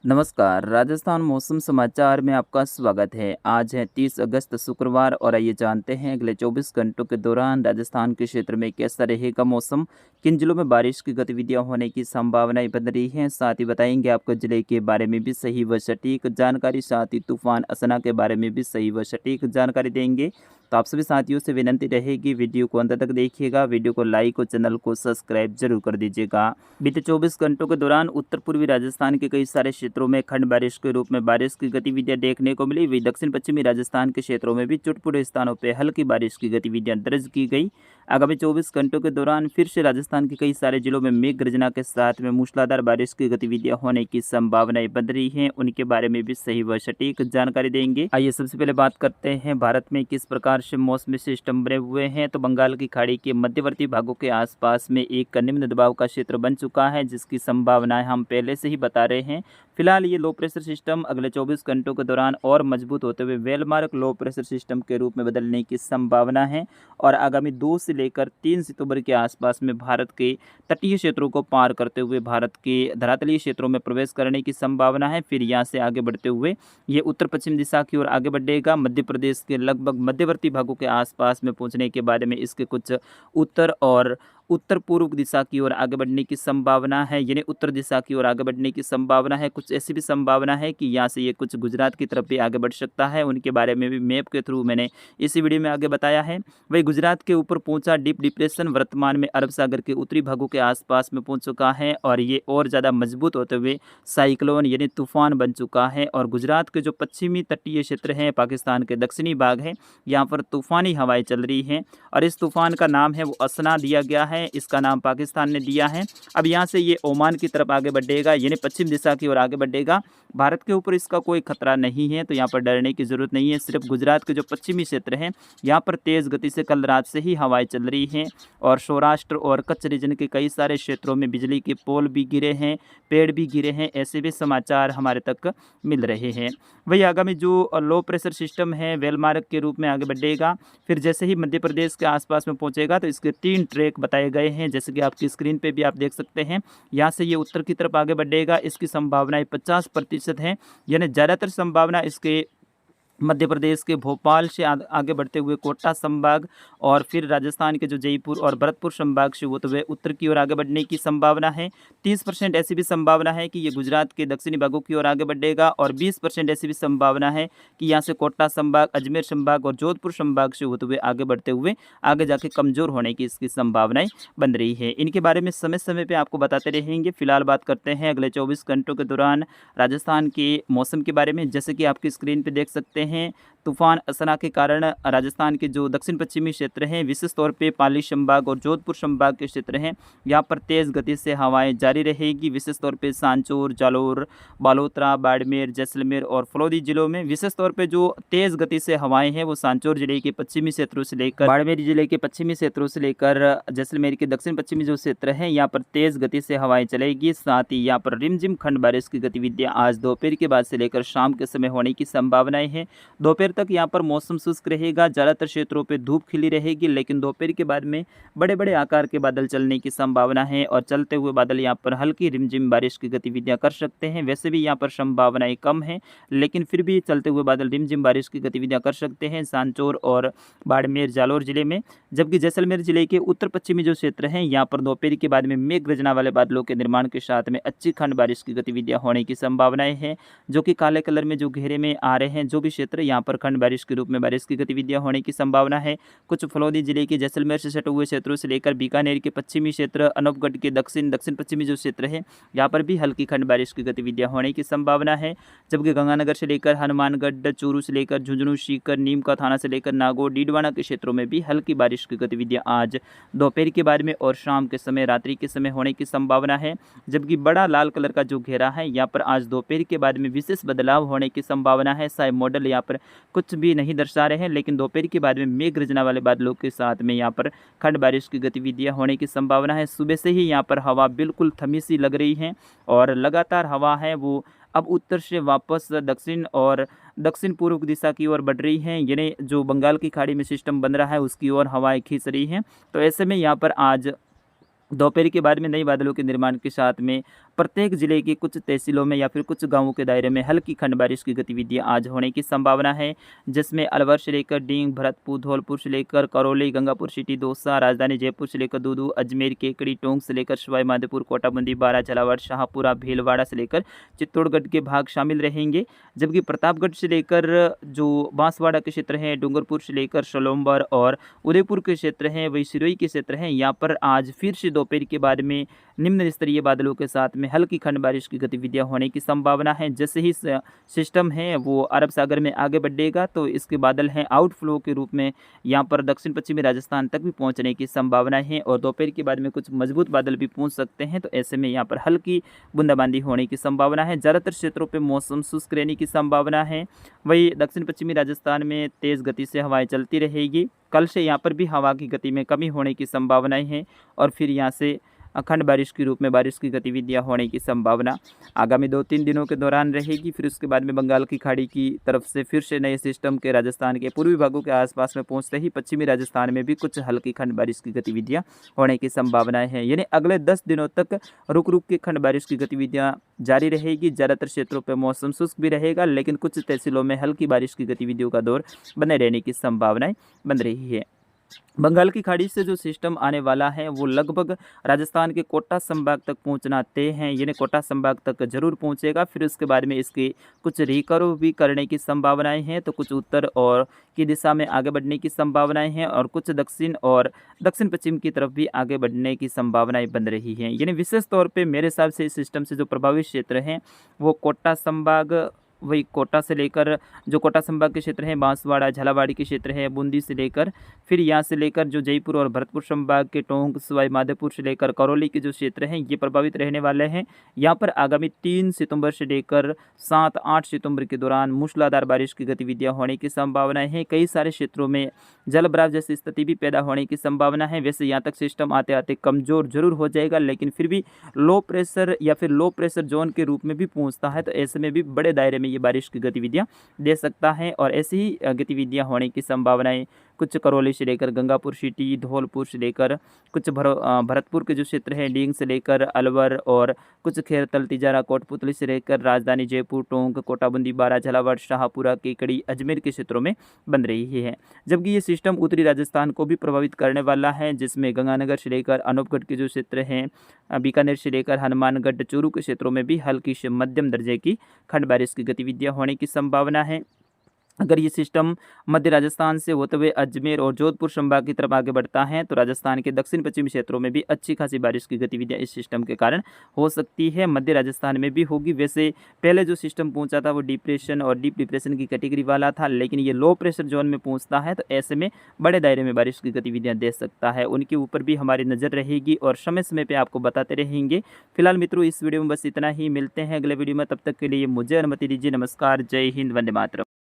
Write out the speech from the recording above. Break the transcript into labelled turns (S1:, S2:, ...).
S1: नमस्कार, राजस्थान मौसम समाचार में आपका स्वागत है। आज है 30 अगस्त शुक्रवार और आइए जानते हैं अगले 24 घंटों के दौरान राजस्थान के क्षेत्र में कैसा रहेगा मौसम, किन जिलों में बारिश की गतिविधियां होने की संभावनाएं बन रही हैं। साथ ही बताएंगे आपको जिले के बारे में भी सही व सटीक जानकारी, साथ ही तूफान असना के बारे में भी सही व सटीक जानकारी देंगे। तो आप सभी साथियों से विनंती रहेगी वीडियो को अंत तक देखिएगा, वीडियो को लाइक और चैनल को सब्सक्राइब जरूर कर दीजिएगा। बीते 24 घंटों के दौरान उत्तर पूर्वी राजस्थान के कई सारे क्षेत्रों में खंड बारिश के रूप में बारिश की गतिविधियां देखने को मिली। वही दक्षिण पश्चिमी राजस्थान के क्षेत्रों में भी चुटपुटे स्थानों पर हल्की बारिश की गतिविधियां दर्ज की गई। आगामी 24 घंटों के दौरान फिर से राजस्थान के कई सारे जिलों में मेघ गर्जना के साथ में मूसलाधार बारिश की गतिविधियां होने की संभावनाएं बन रही हैं। उनके बारे में भी सही व सटीक जानकारी देंगे। आइए सबसे पहले बात करते हैं भारत में किस प्रकार से मौसमी सिस्टम बने हुए हैं। तो बंगाल की खाड़ी के मध्यवर्ती भागों के आसपास में एक निम्न दबाव का क्षेत्र बन चुका है, जिसकी संभावनाएं हम पहले से ही बता रहे हैं। फिलहाल ये लो प्रेशर सिस्टम अगले 24 घंटों के दौरान और मजबूत होते हुए वेलमार्क लो प्रेशर सिस्टम के रूप में बदलने की संभावना है और आगामी 2 से लेकर 3 सितंबर के आसपास में भारत के तटीय क्षेत्रों को पार करते हुए भारत के धरातलीय क्षेत्रों में प्रवेश करने की संभावना है। फिर यहाँ से आगे बढ़ते हुए ये उत्तर पश्चिम दिशा की ओर आगे बढ़ेगा। मध्य प्रदेश के लगभग मध्यवर्ती भागों के आसपास में पहुँचने के बाद में इसके कुछ उत्तर और उत्तर पूर्व दिशा की ओर आगे बढ़ने की संभावना है, यानी उत्तर दिशा की ओर आगे बढ़ने की संभावना है। कुछ ऐसी भी संभावना है कि यहाँ से ये कुछ गुजरात की तरफ भी आगे बढ़ सकता है। उनके बारे में भी मैप के थ्रू मैंने इसी वीडियो में आगे बताया है। वही गुजरात के ऊपर पहुंचा डीप डिप्रेशन वर्तमान में अरब सागर के उत्तरी भागों के आसपास में पहुंच चुका है और ये और ज़्यादा मजबूत होते हुए साइक्लोन यानी तूफान बन चुका है। और गुजरात के जो पश्चिमी तटीय क्षेत्र हैं, पाकिस्तान के दक्षिणी भाग है, यहाँ पर तूफानी हवाएं चल रही हैं और इस तूफान का नाम है वो असना दिया गया है। इसका नाम पाकिस्तान ने दिया है। अब यहाँ से ये ओमान की तरफ आगे बढ़ेगा, यानी पश्चिम दिशा की ओर आगे बढ़ेगा। भारत के ऊपर इसका कोई खतरा नहीं है, तो यहाँ पर डरने की जरूरत नहीं है। सिर्फ गुजरात के जो पश्चिमी क्षेत्र हैं, यहाँ पर तेज गति से कल रात से ही हवाएं चल रही हैं और सौराष्ट्र और कच्छ रीजन के कई सारे क्षेत्रों में बिजली के पोल भी गिरे हैं, पेड़ भी गिरे हैं, ऐसे भी समाचार हमारे तक मिल रहे हैं। वही आगामी जो लो प्रेशर सिस्टम है वेलमार्क के रूप में आगे बढ़ेगा। फिर जैसे ही मध्य प्रदेश के आसपास में पहुंचेगा तो इसके 3 ट्रैक बताए गए हैं, जैसे कि आपकी स्क्रीन पे भी आप देख सकते हैं। यहाँ से ये उत्तर की तरफ आगे बढ़ेगा। इसकी संभावनाएं 50% है, यानी ज़्यादातर संभावना इसके मध्य प्रदेश के भोपाल से आगे बढ़ते हुए कोटा संभाग और फिर राजस्थान के जो जयपुर और भरतपुर संभाग से होते हुए उत्तर की ओर आगे बढ़ने की संभावना है। 30% ऐसी भी संभावना है कि ये गुजरात के दक्षिणी भागों की ओर आगे बढ़ेगा और 20% ऐसी भी संभावना है कि यहाँ से कोटा संभाग, अजमेर संभाग और जोधपुर संभाग से होते हुए आगे बढ़ते हुए आगे जाके कमजोर होने की इसकी संभावनाएं बन रही है। इनके बारे में समय समय पर आपको बताते रहेंगे। फिलहाल बात करते हैं अगले 24 घंटों के दौरान राजस्थान के मौसम के बारे में। जैसे कि आपकी स्क्रीन पर देख सकते हैं, तूफान असना के कारण राजस्थान के जो दक्षिण पश्चिमी क्षेत्र हैं, विशेष तौर पे पाली संभाग और जोधपुर संभाग के क्षेत्र हैं, यहाँ पर तेज़ गति से हवाएं जारी रहेगी। विशेष तौर पे सांचौर, जालोर, बालोतरा, बाड़मेर, जैसलमेर और फलौदी जिलों में विशेष तौर पे जो तेज़ गति से हवाएं हैं वो सांचौर जिले के पश्चिमी क्षेत्रों से लेकर बाड़मेर जिले के पश्चिमी क्षेत्रों से लेकर जैसलमेर के दक्षिण पश्चिमी जो क्षेत्र हैं, यहाँ पर तेज़ गति से हवाएं चलेगी। साथ ही यहाँ पर रिमझिम खंड बारिश की गतिविधियाँ आज दोपहर के बाद से लेकर शाम के समय होने की संभावनाएं हैं। दोपहर तक यहाँ पर मौसम शुष्क रहेगा, ज़्यादातर क्षेत्रों पे धूप खिली रहेगी, लेकिन दोपहर के बाद में बड़े बड़े आकार के बादल चलने की संभावना है और चलते हुए बादल यहाँ पर हल्की रिमझिम बारिश की गतिविधियाँ कर सकते हैं। वैसे भी यहाँ पर संभावनाएं कम है, लेकिन फिर भी चलते हुए बादल रिमझिम बारिश की गतिविधियाँ कर सकते हैं सांचौर और बाड़मेर, जालोर जिले में। जबकि जैसलमेर जिले के उत्तर पश्चिमी जो क्षेत्र हैं, यहाँ पर दोपहर के बाद में मेघ गर्जना वाले बादलों के निर्माण के साथ में अच्छी खंड बारिश की गतिविधियाँ होने की संभावनाएं हैं, जो कि काले कलर में जो घेरे में आ रहे हैं। जो भी क्षेत्र यहाँ पर खंड बारिश के रूप में बारिश की गतिविधियां होने की संभावना है। कुछ फलौदी जिले के जैसलमेर से सटे हुए क्षेत्रों से लेकर बीकानेर के पश्चिमी क्षेत्र, अनूपगढ़ के दक्षिण पश्चिमी जो क्षेत्र है, यहाँ पर भी हल्की खंड बारिश की गतिविधियां होने की संभावना है। जबकि गंगानगर से लेकर हनुमानगढ़, चूरू से लेकर झुंझुनू, सीकर, नीमका थाना से लेकर नागौर, डीडवाना के क्षेत्रों में भी हल्की बारिश की गतिविधियां आज दोपहर के बाद में और शाम के समय, रात्रि के समय होने की संभावना है। जबकि बड़ा लाल कलर का जो घेरा है, यहाँ पर आज दोपहर के बाद में विशेष बदलाव होने की संभावना है। शायद मॉडल यहाँ पर कुछ भी नहीं दर्शा रहे हैं, लेकिन दोपहर के बाद में मेघ गर्जना वाले बादलों के साथ में यहाँ पर खंड बारिश की गतिविधियां होने की संभावना है। सुबह से ही यहाँ पर हवा बिल्कुल थमी सी लग रही है और लगातार हवा है वो अब उत्तर से वापस दक्षिण और दक्षिण पूर्व दिशा की ओर बढ़ रही हैं, यानी जो बंगाल की खाड़ी में सिस्टम बन रहा है उसकी ओर हवाएं खींच रही हैं। तो ऐसे में यहाँ पर आज दोपहर के बाद में नए बादलों के निर्माण के साथ में प्रत्येक जिले के कुछ तहसीलों में या फिर कुछ गांवों के दायरे में हल्की खंड बारिश की गतिविधियां आज होने की संभावना है, जिसमें अलवर से लेकर डींग, भरतपुर, धौलपुर से लेकर करौली, गंगापुर सिटी, दौसा, राजधानी जयपुर से लेकर दूदू, अजमेर, केकड़ी, टोंक से लेकर सवाई माधोपुर, कोटाबंदी, बारा, झालावाड़, शाहपुरा, भीलवाड़ा से लेकर चित्तौड़गढ़ के भाग शामिल रहेंगे। जबकि प्रतापगढ़ से लेकर जो बांसवाड़ा के क्षेत्र हैं, डूंगरपुर से लेकर सलोम्बर और उदयपुर के क्षेत्र हैं, वही सिरोही के क्षेत्र हैं, यहाँ पर आज फिर से दोपहर के बाद में निम्न स्तरीय बादलों के साथ में हल्की खंड बारिश की गतिविधियां होने की संभावना है। जैसे ही सिस्टम है वो अरब सागर में आगे बढ़ेगा तो इसके बादल हैं आउटफ्लो के रूप में यहाँ पर दक्षिण पश्चिमी राजस्थान तक भी पहुंचने की संभावना है और दोपहर के बाद में कुछ मजबूत बादल भी पहुंच सकते हैं। तो ऐसे में यहाँ पर हल्की बूंदाबांदी होने की संभावना है। ज़्यादातर क्षेत्रों पर मौसम शुष्क रहने की संभावना है। वही दक्षिण पश्चिमी राजस्थान में तेज़ गति से हवाएं चलती रहेगी। कल से यहाँ पर भी हवा की गति में कमी होने की संभावनाएं हैं और फिर यहाँ से अखंड बारिश के रूप में बारिश की गतिविधियां होने की संभावना आगामी 2-3 दिनों के दौरान रहेगी। फिर उसके बाद में बंगाल की खाड़ी की तरफ से फिर से नए सिस्टम के राजस्थान के पूर्वी भागों के आसपास में पहुंचते ही पश्चिमी राजस्थान में भी कुछ हल्की खंड बारिश की गतिविधियां होने की संभावनाएं हैं। यानी अगले 10 दिनों तक रुक रुक के खंड बारिश की गतिविधियां जारी रहेगी। ज़्यादातर क्षेत्रों पर मौसम शुष्क भी रहेगा, लेकिन कुछ तहसीलों में हल्की बारिश की गतिविधियों का दौर बने रहने की संभावनाएं बन रही है। बंगाल की खाड़ी से जो सिस्टम आने वाला है वो लगभग राजस्थान के कोटा संभाग तक पहुंचना तय है, यानी कोटा संभाग तक जरूर पहुंचेगा। फिर उसके बाद में इसकी कुछ रिकवरी भी करने की संभावनाएं हैं, तो कुछ उत्तर और की दिशा में आगे बढ़ने की संभावनाएं हैं और कुछ दक्षिण और दक्षिण पश्चिम की तरफ भी आगे बढ़ने की संभावनाएं बन रही हैं। यानी विशेष तौर पर मेरे हिसाब से इस सिस्टम से जो प्रभावित क्षेत्र हैं वो कोटा संभाग, वही कोटा से लेकर जो कोटा संभाग के क्षेत्र हैं, बांसवाड़ा, झालावाड़ के क्षेत्र है, बूंदी से लेकर फिर यहाँ से लेकर जो जयपुर और भरतपुर संभाग के टोंक, सवाई माधोपुर से लेकर करौली के जो क्षेत्र हैं ये प्रभावित रहने वाले हैं। यहाँ पर आगामी 3 सितंबर से लेकर 7-8 सितंबर के दौरान मूसलाधार बारिश की गतिविधियाँ होने की संभावनाएं हैं। कई सारे क्षेत्रों में जलभराव जैसी स्थिति भी पैदा होने की संभावना है। वैसे यहाँ तक सिस्टम आते आते कमज़ोर जरूर हो जाएगा, लेकिन फिर भी लो प्रेशर या फिर लो प्रेशर जोन के रूप में भी पहुँचता है, तो ऐसे में भी बड़े दायरे में ये बारिश की गतिविधियां दे सकता है। और ऐसी ही गतिविधियां होने की संभावनाएं कुछ करौली से लेकर गंगापुर सिटी, धौलपुर से लेकर कुछ भरतपुर के जो क्षेत्र है, डींग से लेकर अलवर और कुछ खेरतल, तिजारा, कोटपुतली से लेकर राजधानी जयपुर, टोंक, कोटाबंदी, बारा, झालावाड़, शाहपुरा, केकड़ी, अजमेर के क्षेत्रों में बन रही है। जबकि ये सिस्टम उत्तरी राजस्थान को भी प्रभावित करने वाला है, जिसमें गंगानगर से लेकर अनूपगढ़ के जो क्षेत्र हैं, बीकानेर से लेकर हनुमानगढ़, चूरू के क्षेत्रों में भी हल्की से मध्यम दर्जे की खंड बारिश की गतिविधियां होने की संभावना है। अगर ये सिस्टम मध्य राजस्थान से होते हुए अजमेर और जोधपुर संभाग की तरफ आगे बढ़ता है तो राजस्थान के दक्षिण पश्चिमी क्षेत्रों में भी अच्छी खासी बारिश की गतिविधियां इस सिस्टम के कारण हो सकती है। मध्य राजस्थान में भी होगी। वैसे पहले जो सिस्टम पहुंचा था वो डिप्रेशन और डीप डिप्रेशन की कैटेगरी वाला था, लेकिन ये लो प्रेशर जोन में पहुंचता है तो ऐसे में बड़े दायरे में बारिश की गतिविधियाँ दे सकता है। उनके ऊपर भी हमारी नज़र रहेगी और समय समय पर आपको बताते रहेंगे। फिलहाल मित्रों इस वीडियो में बस इतना ही, मिलते हैं अगले वीडियो में। तब तक के लिए मुझे अनुमति दीजिए। नमस्कार, जय हिंद, वंदे मातरम।